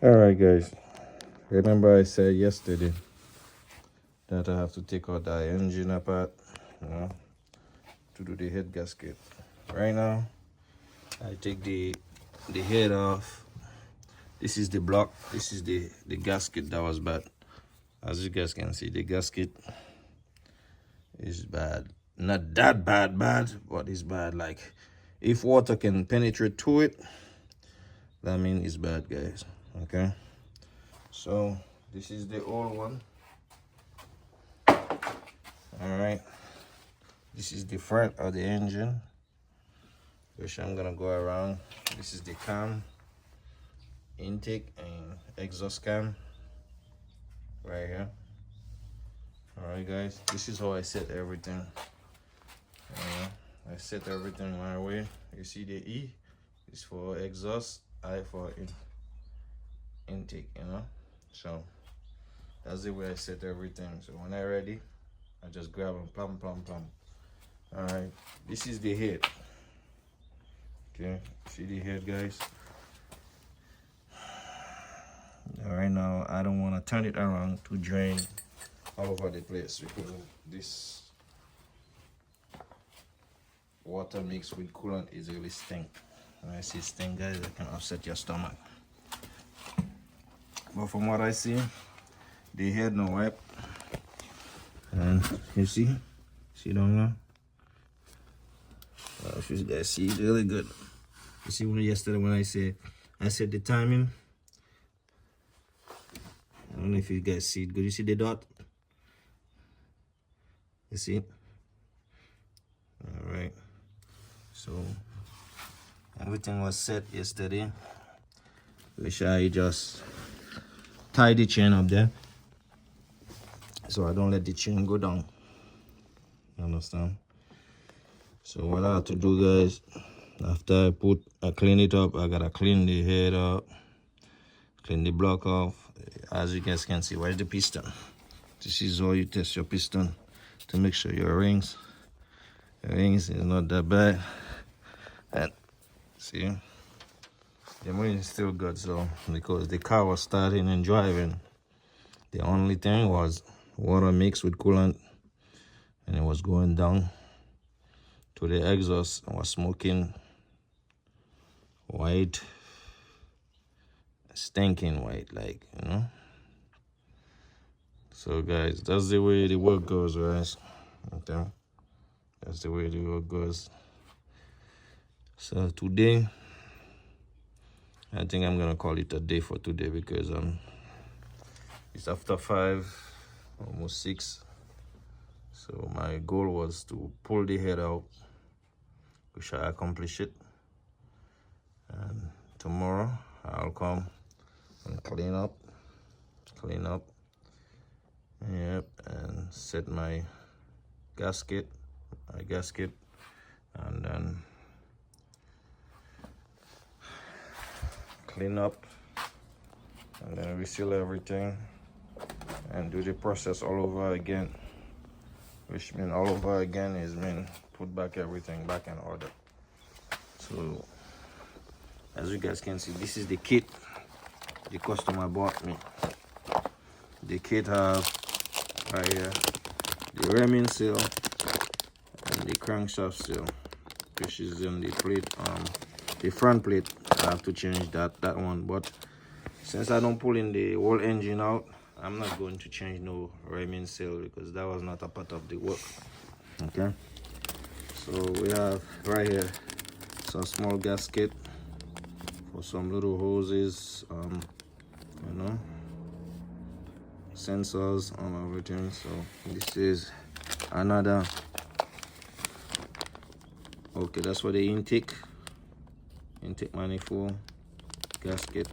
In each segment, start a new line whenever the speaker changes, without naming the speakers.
All right, guys. Remember I said yesterday that I have to take out the engine apart, you know, to do the head gasket. Right now, I take the head off. This is the block. This is the gasket that was bad. As you guys can see, the gasket is bad. Not that bad, but it's bad. Like, if water can penetrate to it, that means it's bad, guys. Okay. So this is the old one. All right. This is the front of the engine, which I'm gonna go around. This is the cam, intake and exhaust cam right here. All right, guys. This is how I set everything. I set everything my way. You see the E is for exhaust, I for intake. So that's the way I set everything. So when I'm ready, I just grab them, plumb. All right. This is the head. Okay, see the head, guys. All right, now I don't want to turn it around to drain all over the place because this water mixed with coolant is really stink. When I see stink, guys, it can upset your stomach. But from what I see, the head no wipe, and you see down there. If you guys see, it's really good. You see, yesterday when I said the timing. I don't know if you guys see it good. You see the dot? You see it? All right. So everything was set yesterday. Wish I just tie the chain up there, so I don't let the chain go down. You understand? So what I have to do, guys, after I clean it up, I gotta clean the head up, clean the block off. As you guys can see, where's the piston? This is how you test your piston to make sure your rings is not that bad. And see, the ring is still good. So because the car was starting and driving, the only thing was water mixed with coolant, and it was going down to the exhaust and was smoking white, stinking white, like, So guys, that's the way the work goes, right? Okay, that's the way the work goes. So today, I think I'm gonna call it a day for today because it's after 5, almost 6. So my goal was to pull the head out, which I accomplished it. And tomorrow I'll come and clean up, yep, and set my gasket, and then clean up, and then reseal everything and do the process all over again, which means all over again is put back everything back in order. So as you guys can see, this is the kit the customer bought me. The kit have right here the remin seal and the crankshaft seal, which is in the plate. The front plate, I have to change that one, but since I don't pull in the whole engine out, I'm not going to change no remin seal because that was not a part of the work. Okay, so we have right here some small gasket for some little hoses, sensors on everything. So this is another, okay, that's for the intake manifold gasket,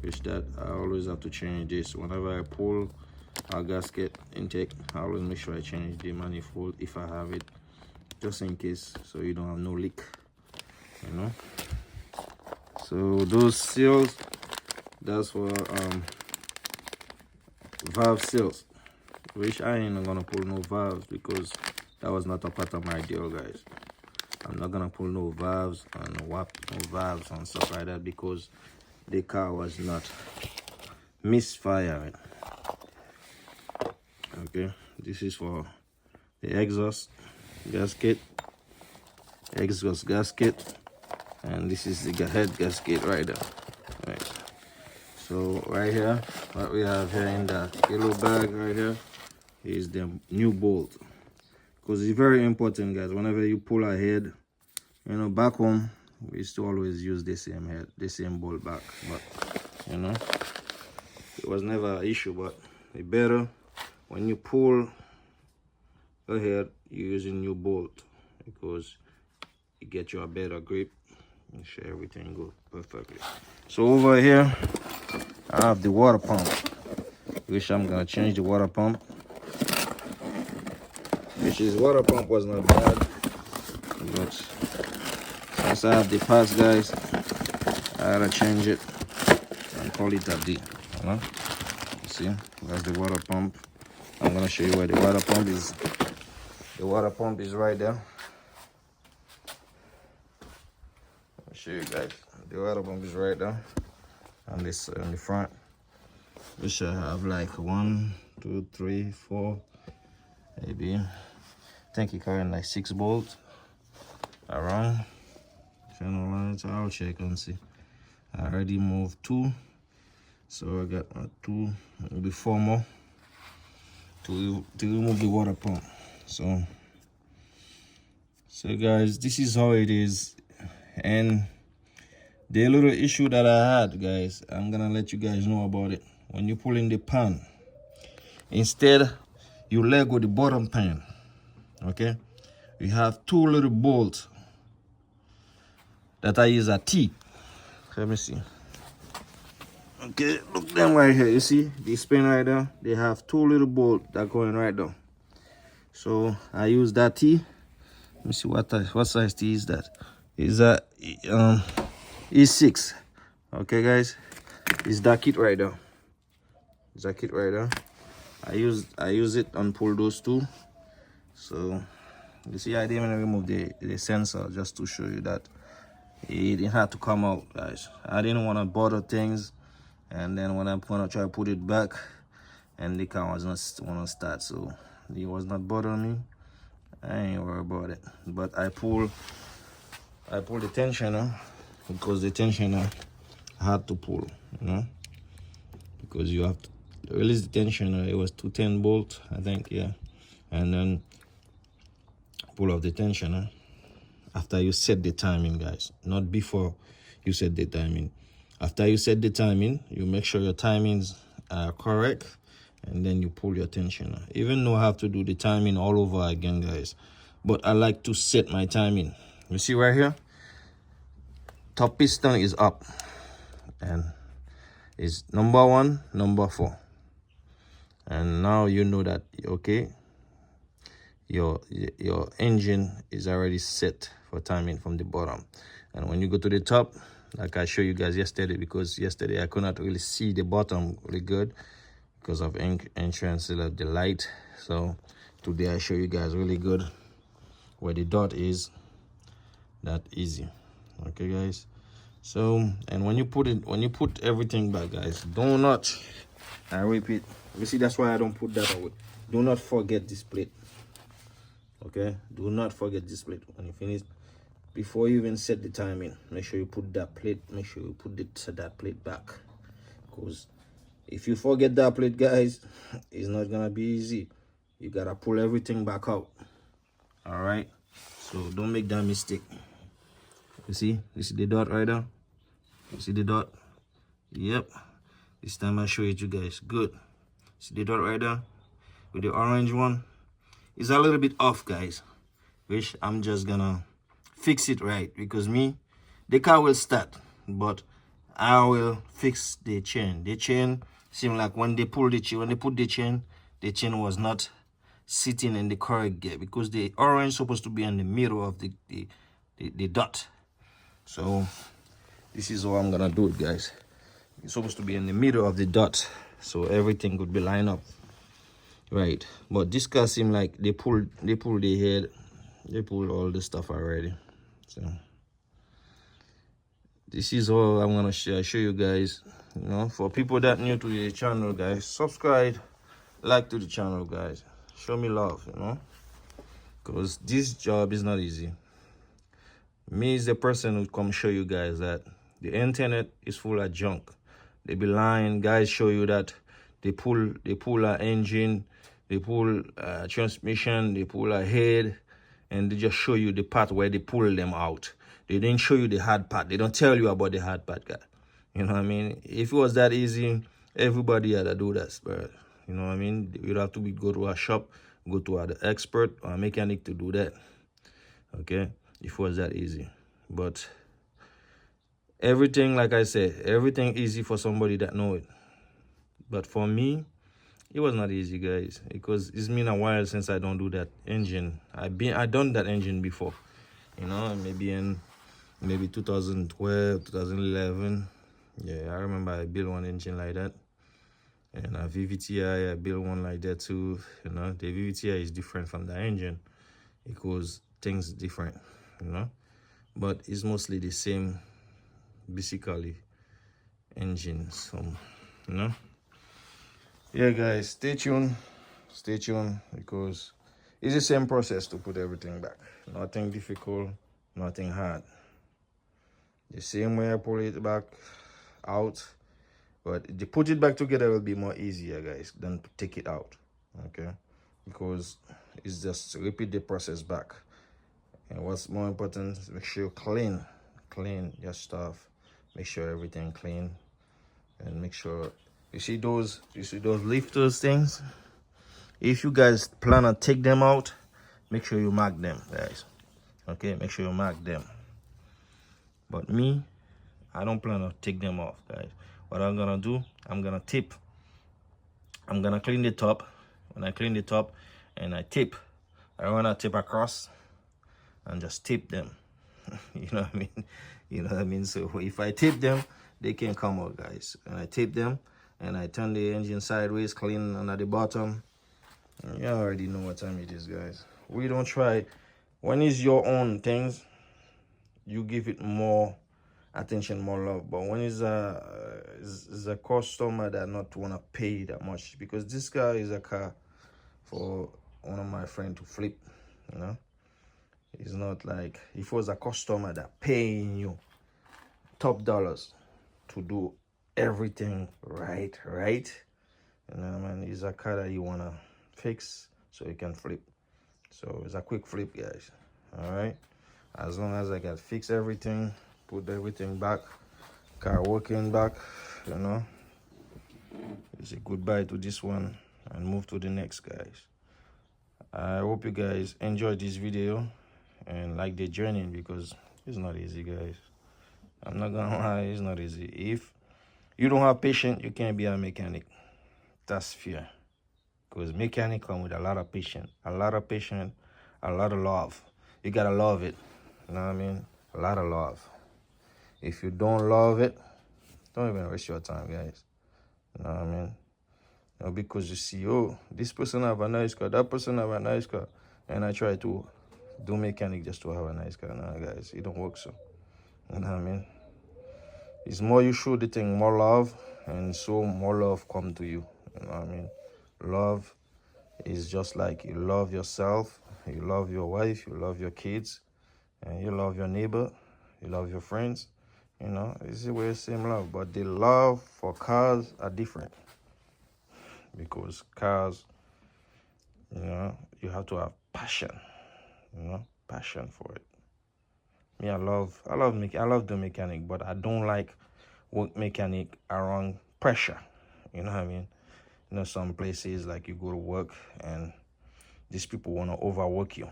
which that I always have to change this whenever I pull a gasket intake. I always make sure I change the manifold if I have it, just in case, so you don't have no leak. So those seals, that's for valve seals, which I ain't gonna pull no valves because that was not a part of my deal, guys. I'm not gonna pull no valves and no valves and stuff like that because the car was not misfiring. Okay, this is for the exhaust gasket, and this is the head gasket right there. Right. So right here, what we have here in the yellow bag right here is the new bolt, because it's very important, guys. Whenever you pull ahead, you know, back home we used to always use the same head, the same bolt back, but you know, it was never an issue. But it better when you pull ahead, you're using new bolt, because it gets you a better grip. Make sure everything goes perfectly. So over here I have the water pump, which I'm gonna change the water pump. Water pump was not bad, but since I have the parts, guys, I gotta change it and call it a D. You know? See, that's the water pump. I'm gonna show you where the water pump is. The water pump is right there. I'll show you guys. The water pump is right there on this on the front. We should have like 1, 2, 3, 4, maybe. I think it carrying like 6 bolts around. Channel lines, I'll check and see. I already moved 2, so I got 2, maybe 4 more to remove the water pump. So guys, this is how it is. And the little issue that I had, guys, I'm gonna let you guys know about it. When you pull in the pan, instead you let go the bottom pan. Okay, we have 2 little bolts that I use a T. Let me see. Okay, look them right here. You see this pin right there? They have 2 little bolts that go in right there. So I use that T. Let me see what size T is that. Is that E6. Okay, guys, it's that kit right there. It's that kit right there. I use it and pull those 2. So you see, I didn't remove the sensor just to show you that it didn't have to come out, guys. I didn't want to bother things, and then when I try to put it back, and the car was not want to start, so it was not bothering me. I ain't worried about it. But I pull the tensioner, because the tensioner had to pull, you know, because you have to release the tensioner. It was 210 bolt, I think, yeah, and then pull off the tensioner after you set the timing, guys, not before you set the timing. After you set the timing, you make sure your timings are correct, and then you pull your tensioner. Even though I have to do the timing all over again, guys, but I like to set my timing. You see right here, top piston is up, and it's number 1, number 4, and now you know that, okay, your engine is already set for timing from the bottom. And when you go to the top, like I showed you guys yesterday, because yesterday I could not really see the bottom really good because of entrance of the light. So today I show you guys really good where the dot is. That easy. Okay, guys. So, and when you put everything back, guys, do not, I repeat, you see, that's why I don't put that away. Do not forget this plate. Okay, do not forget this plate. When you finish, before you even set the timing, make sure you put that plate, make sure you put that plate back, because if you forget that plate, guys, it's not gonna be easy. You gotta pull everything back out. All right, so don't make that mistake. You see the dot right there? You see the dot? Yep. This time I show it to you guys. Good. See the dot right there with the orange one? It's a little bit off, guys, which I'm just gonna fix it right, because the car will start, but I will fix the chain. The chain seemed like when they put the chain was not sitting in the correct gear, because the orange is supposed to be in the middle of the dot. So this is how I'm gonna do it, guys. It's supposed to be in the middle of the dot, so everything could be lined up right. But this car seemed like they pulled the head, they pulled all the stuff already. So this is all I'm gonna show you guys. You know, for people that new to the channel, guys, subscribe, like to the channel, guys. Show me love, you know, because this job is not easy. Me is the person who come show you guys that the internet is full of junk. They be lying. Guys show you that they pull a engine, they pull a transmission, they pull a head, and they just show you the part where they pull them out. They didn't show you the hard part. They don't tell you about the hard part, guy. You know what I mean? If it was that easy, everybody had to do that, bro. You know what I mean? You'd have to go to a shop, go to an expert or a mechanic to do that. Okay? If it was that easy. But everything, like I said, everything easy for somebody that know it. But for me, it was not easy, guys, because it's been a while since I don't do that engine. I done that engine before, you know, maybe 2012, 2011. Yeah, I remember I built one engine like that. And a VVTi, I built one like that too. You know, the VVTi is different from the engine because things different, you know. But it's mostly the same, basically, engine. So, you know. Yeah, guys, stay tuned, because it's the same process to put everything back. Nothing difficult, nothing hard. The same way I pull it back out, but to put it back together will be more easier, guys, than to take it out. Okay, because it's just to repeat the process back. And what's more important is make sure you clean your stuff, make sure everything clean, and make sure you see those lifters things. If you guys plan to take them out, make sure you mark them, guys. Okay, make sure you mark them. But me, I don't plan to take them off, guys. What I'm gonna do, I'm gonna tip. I'm gonna clean the top. When I clean the top and I tip, I wanna tip across and just tip them. You know what I mean? You know what I mean? So if I tip them, they can come out, guys. And I tip them and I turn the engine sideways, clean under the bottom. You already know what time it is, guys. We don't try. When it's your own things, you give it more attention, more love. But when it's a customer that not want to pay that much, because this car is a car for one of my friends to flip, you know. It's not like if it was a customer that paying you top dollars to do everything right. You know, man, it's a car that you wanna fix so you can flip. So it's a quick flip, guys. All right. As long as I can fix everything, put everything back, car working back, you know, it's a goodbye to this one and move to the next, guys. I hope you guys enjoyed this video and like the journey, because it's not easy, guys. I'm not gonna lie, it's not easy. If you don't have patience, you can't be a mechanic. That's fear. Because mechanic come with a lot of patience, a lot of love. You gotta love it. You know what I mean? A lot of love. If you don't love it, don't even waste your time, guys. You know what I mean? You know, because you see, oh, this person have a nice car, that person have a nice car, and I try to do mechanic just to have a nice car. Nah, guys, it don't work so. You know what I mean? It's more you show the thing more love, and so more love come to you. You know what I mean? Love is just like you love yourself, you love your wife, you love your kids, and you love your neighbor, you love your friends. You know, it's the same love, but the love for cars are different, because cars, you know, you have to have passion, you know, passion for it. Me, I love the mechanic, but I don't like work mechanic around pressure. You know what I mean? You know, some places like you go to work and these people want to overwork you.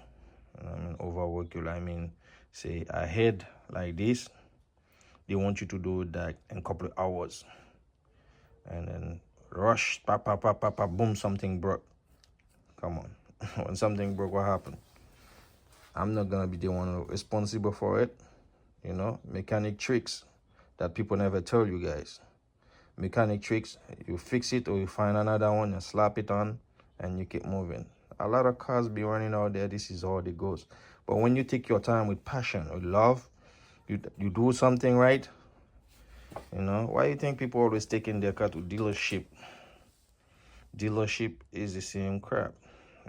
You know what I mean? Overwork you. I mean, say a head like this, they want you to do that in a couple of hours. And then rush, boom, something broke. Come on. When something broke, what happened? I'm not going to be the one responsible for it. You know, mechanic tricks that people never tell you guys. Mechanic tricks, you fix it or you find another one and slap it on and you keep moving. A lot of cars be running out there, this is how it goes. But when you take your time with passion, with love, you do something right, You know, why you think people always taking their car to dealership? Dealership is the same crap.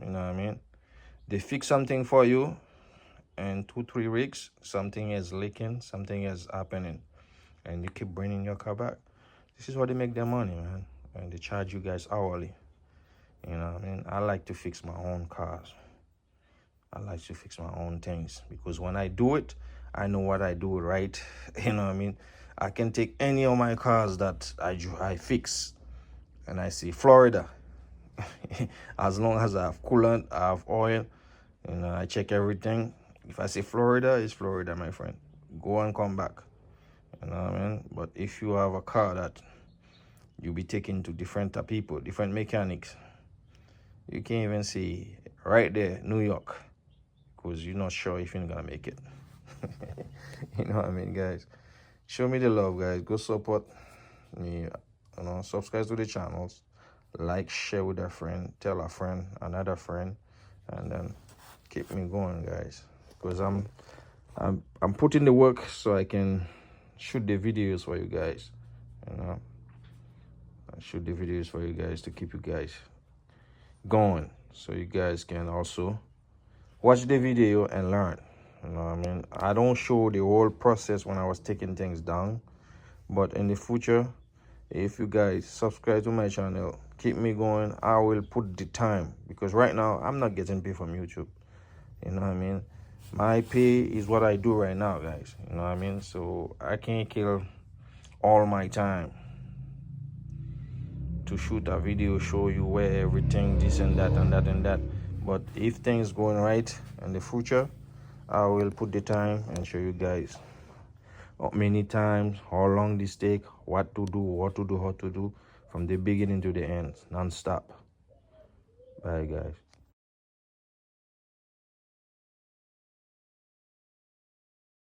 You know what I mean? They fix something for you, and 2-3 weeks, something is leaking, something is happening, and you keep bringing your car back. This is how they make their money, man. And they charge you guys hourly. You know what I mean? I like to fix my own cars. I like to fix my own things because when I do it, I know what I do right. You know what I mean? I can take any of my cars that I fix and I see Florida. As long as I have coolant, I have oil, you know, I check everything. If I say Florida, it's Florida, my friend. Go and come back. You know what I mean? But if you have a car that you'll be taking to different people, different mechanics, you can't even see right there, New York, because you're not sure if you're gonna make it. You know what I mean, guys? Show me the love, guys. Go support me. You know, subscribe to the channels, like, share with a friend, tell a friend, another friend, and then keep me going, guys. Because I'm putting the work so I can shoot the videos for you guys. You know, I shoot the videos for you guys to keep you guys going, so you guys can also watch the video and learn. You know what I mean? I don't show the whole process when I was taking things down, but in the future, if you guys subscribe to my channel, keep me going, I will put the time, because right now I'm not getting paid from YouTube. You know what I mean? My pay is what I do right now, guys. You know what I mean? So I can't kill all my time to shoot a video, show you where everything, this and that and that and that. But if things going right in the future, I will put the time and show you guys many times how long this take, what to do, what to do, how to do, from the beginning to the end, non-stop. Bye, guys.